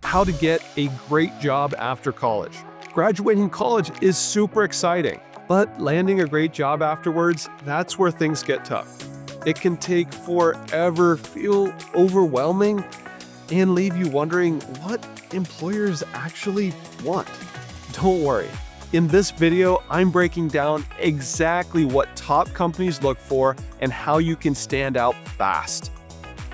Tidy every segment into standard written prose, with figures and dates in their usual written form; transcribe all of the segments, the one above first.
how to get a great job after college. Graduating college is super exciting, but landing a great job afterwards, that's where things get tough. It can take forever, feel overwhelming, and leave you wondering what employers actually want. Don't worry. In this video, I'm breaking down exactly what top companies look for and how you can stand out fast.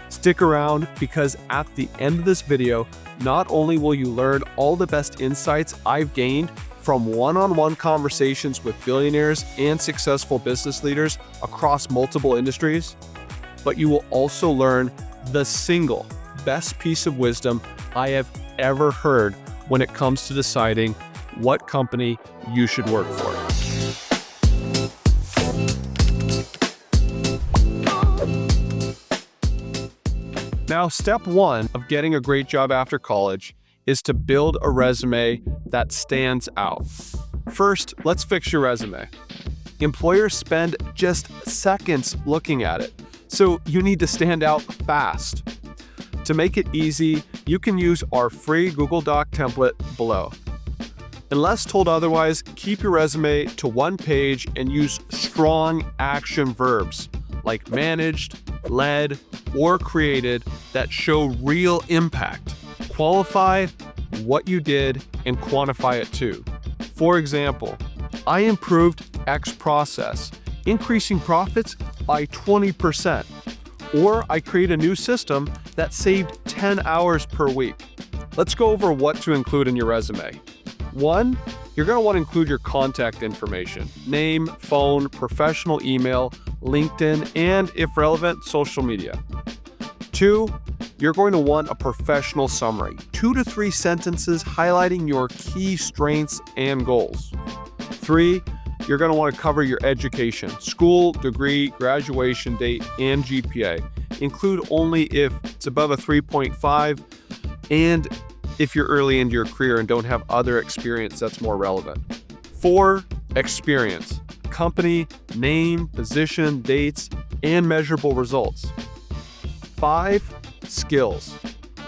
Stick around because at the end of this video, not only will you learn all the best insights I've gained from one-on-one conversations with billionaires and successful business leaders across multiple industries, but you will also learn the single best piece of wisdom I have ever heard when it comes to deciding what company you should work for. Now, step one of getting a great job after college is to build a resume that stands out. First, let's fix your resume. Employers spend just seconds looking at it, so you need to stand out fast. To make it easy, you can use our free Google Doc template below. Unless told otherwise, keep your resume to one page and use strong action verbs like managed, led, or created that show real impact. Qualify what you did and quantify it too. For example, I improved X process, increasing profits by 20%. Or I create a new system that saved 10 hours per week. Let's go over what to include in your resume. 1, you're going to want to include your contact information, name, phone, professional email, LinkedIn, and if relevant, social media. 2, you're going to want a professional summary, 2 to 3 sentences highlighting your key strengths and goals. 3, you're going to want to cover your education, school, degree, graduation date, and GPA. Include only if it's above a 3.5 and if you're early into your career and don't have other experience that's more relevant. 4, experience, company, name, position, dates, and measurable results. 5, skills,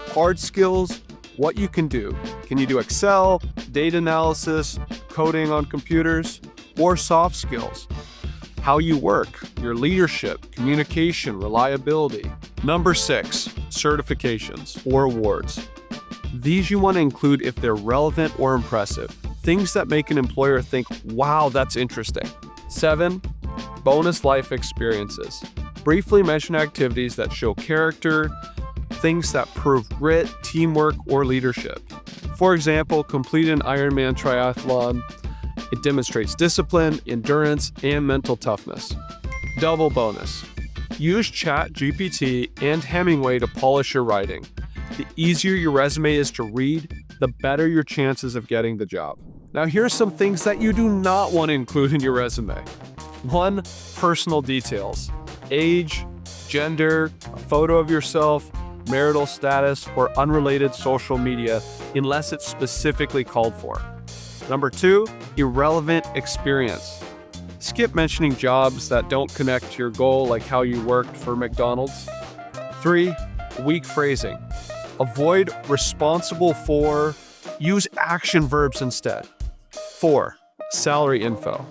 hard skills, what you can do. Can you do Excel, data analysis, coding on computers, or soft skills? How you work, your leadership, communication, reliability. Number 6, certifications or awards. These you want to include if they're relevant or impressive. Things that make an employer think, wow, that's interesting. 7, bonus life experiences. Briefly mention activities that show character, things that prove grit, teamwork, or leadership. For example, complete an Ironman triathlon. It demonstrates discipline, endurance, and mental toughness. Double bonus. Use ChatGPT and Hemingway to polish your writing. The easier your resume is to read, the better your chances of getting the job. Now, here are some things that you do not want to include in your resume. 1, personal details. Age, gender, a photo of yourself, marital status, or unrelated social media, unless it's specifically called for. Number 2, irrelevant experience. Skip mentioning jobs that don't connect to your goal, like how you worked for McDonald's. 3, weak phrasing. Avoid responsible for, use action verbs instead. 4, salary info.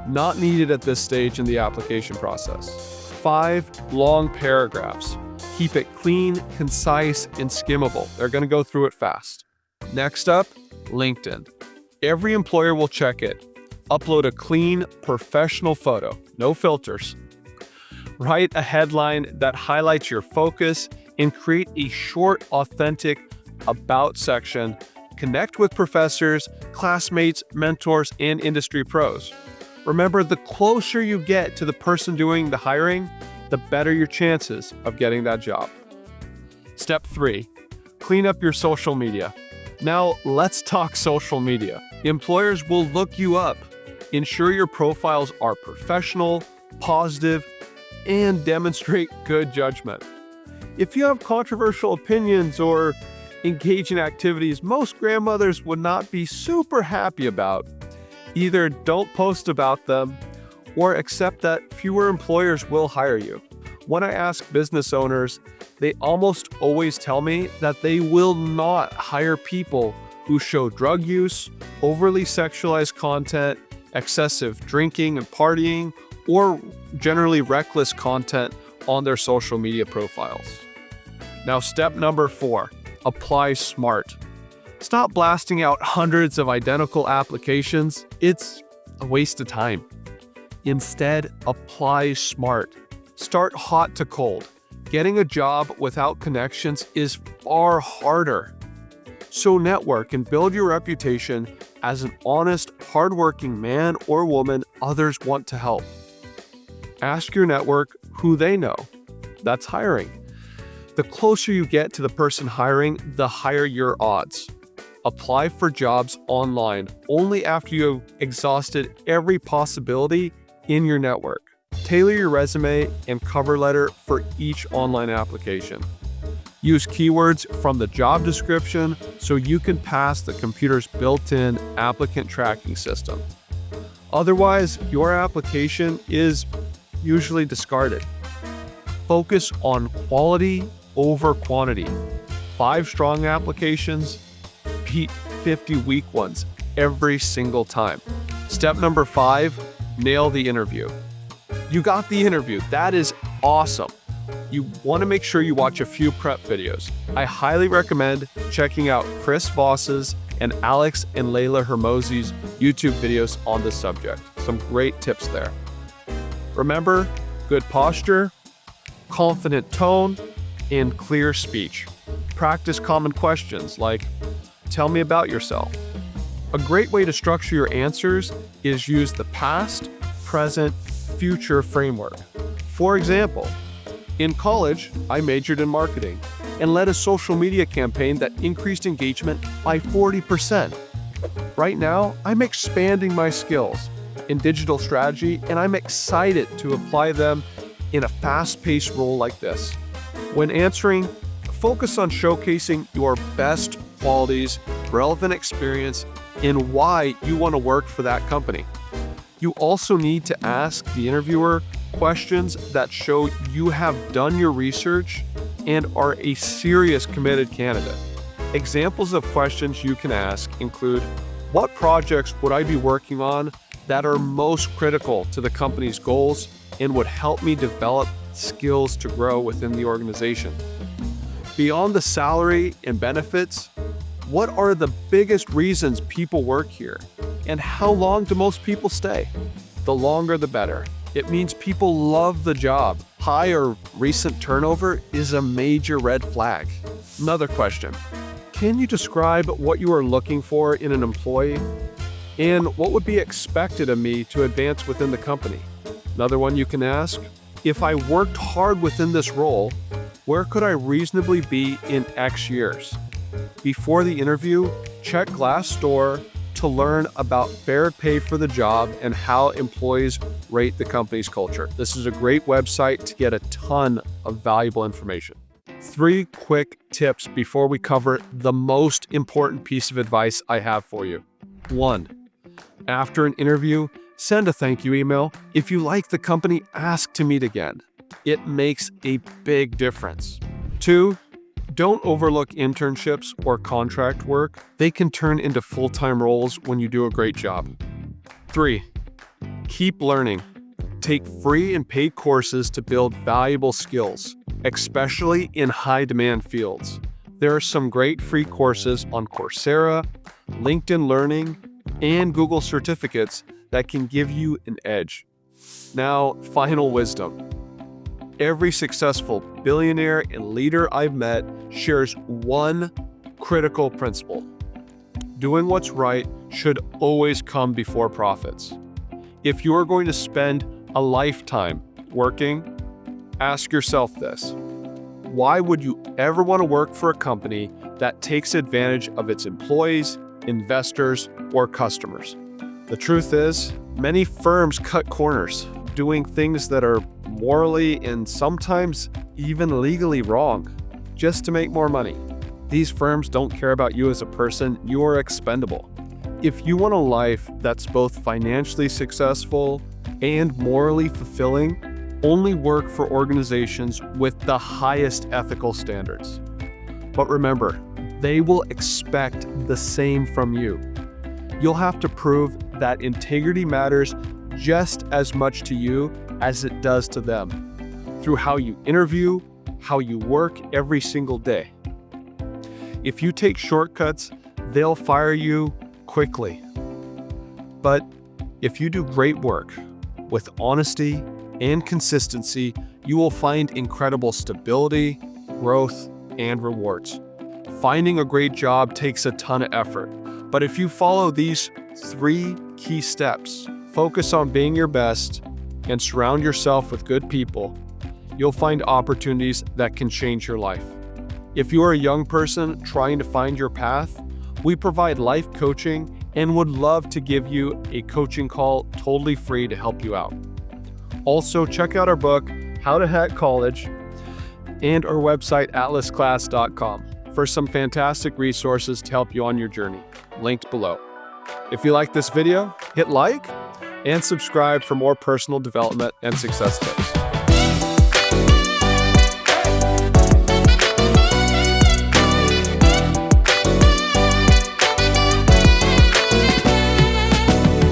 Not needed at this stage in the application process. 5, long paragraphs. Keep it clean, concise, and skimmable. They're going to go through it fast. Next up, LinkedIn. Every employer will check it. Upload a clean, professional photo, no filters. Write a headline that highlights your focus and create a short, authentic about section. Connect with professors, classmates, mentors, and industry pros. Remember, the closer you get to the person doing the hiring, the better your chances of getting that job. Step 3, clean up your social media. Now, let's talk social media. Employers will look you up. Ensure your profiles are professional, positive, and demonstrate good judgment. If you have controversial opinions or engage in activities most grandmothers would not be super happy about, either don't post about them or accept that fewer employers will hire you. When I ask business owners, They almost always tell me that they will not hire people who show drug use, overly sexualized content, excessive drinking and partying, or generally reckless content on their social media profiles. Now, step number 4, apply smart. Stop blasting out hundreds of identical applications. It's a waste of time. Instead, apply smart. Start hot to cold. Getting a job without connections is far harder. So network and build your reputation as an honest, hardworking man or woman others want to help. Ask your network who they know. That's hiring. The closer you get to the person hiring, the higher your odds. Apply for jobs online only after you've exhausted every possibility in your network. Tailor your resume and cover letter for each online application. Use keywords from the job description so you can pass the computer's built-in applicant tracking system. Otherwise, your application is usually discarded. Focus on quality over quantity. 5 strong applications beat 50 weak ones every single time. Step number 5, nail the interview. You got the interview. That is awesome. You want to make sure you watch a few prep videos. I highly recommend checking out Chris Voss's and Alex and Layla Hermosi's YouTube videos on this subject. Some great tips there. Remember, good posture, confident tone, and clear speech. Practice common questions like, tell me about yourself. A great way to structure your answers is use the past, present, future framework. For example, in college, I majored in marketing and led a social media campaign that increased engagement by 40%. Right now, I'm expanding my skills in digital strategy, and I'm excited to apply them in a fast-paced role like this. When answering, focus on showcasing your best qualities, relevant experience, and why you want to work for that company. You also need to ask the interviewer questions that show you have done your research and are a serious committed candidate. Examples of questions you can ask include, what projects would I be working on that are most critical to the company's goals and would help me develop skills to grow within the organization? Beyond the salary and benefits, what are the biggest reasons people work here? And how long do most people stay? The longer the better. It means people love the job. High or recent turnover is a major red flag. Another question. Can you describe what you are looking for in an employee? And what would be expected of me to advance within the company? Another one you can ask. If I worked hard within this role, where could I reasonably be in X years? Before the interview, check Glassdoor to learn about fair pay for the job and how employees rate the company's culture. This is a great website to get a ton of valuable information. 3 quick tips before we cover the most important piece of advice I have for you. 1. After an interview, send a thank you email. If you like the company, ask to meet again. It makes a big difference. 2. Don't overlook internships or contract work. They can turn into full-time roles when you do a great job. 3. Keep learning. Take free and paid courses to build valuable skills, especially in high-demand fields. There are some great free courses on Coursera, LinkedIn Learning, and Google certificates that can give you an edge. Now, final wisdom. Every successful billionaire and leader I've met shares one critical principle. Doing what's right should always come before profits. If you are going to spend a lifetime working, ask yourself this. Why would you ever want to work for a company that takes advantage of its employees, investors, or customers? The truth is, many firms cut corners, doing things that are morally and sometimes even legally wrong, just to make more money. These firms don't care about you as a person. You are expendable. If you want a life that's both financially successful and morally fulfilling, Only work for organizations with the highest ethical standards. But remember, they will expect the same from you. You'll have to prove that integrity matters just as much to you as it does to them, through how you interview, how you work every single day. If you take shortcuts, they'll fire you quickly. But if you do great work with honesty and consistency, you will find incredible stability, growth, and rewards. Finding a great job takes a ton of effort, but if you follow these 3 key steps, focus on being your best, and surround yourself with good people, you'll find opportunities that can change your life. If you are a young person trying to find your path, we provide life coaching and would love to give you a coaching call totally free to help you out. Also, check out our book, How to Hack College, and our website, atlasclass.com, for some fantastic resources to help you on your journey, linked below. If you like this video, hit like and subscribe for more personal development and success tips.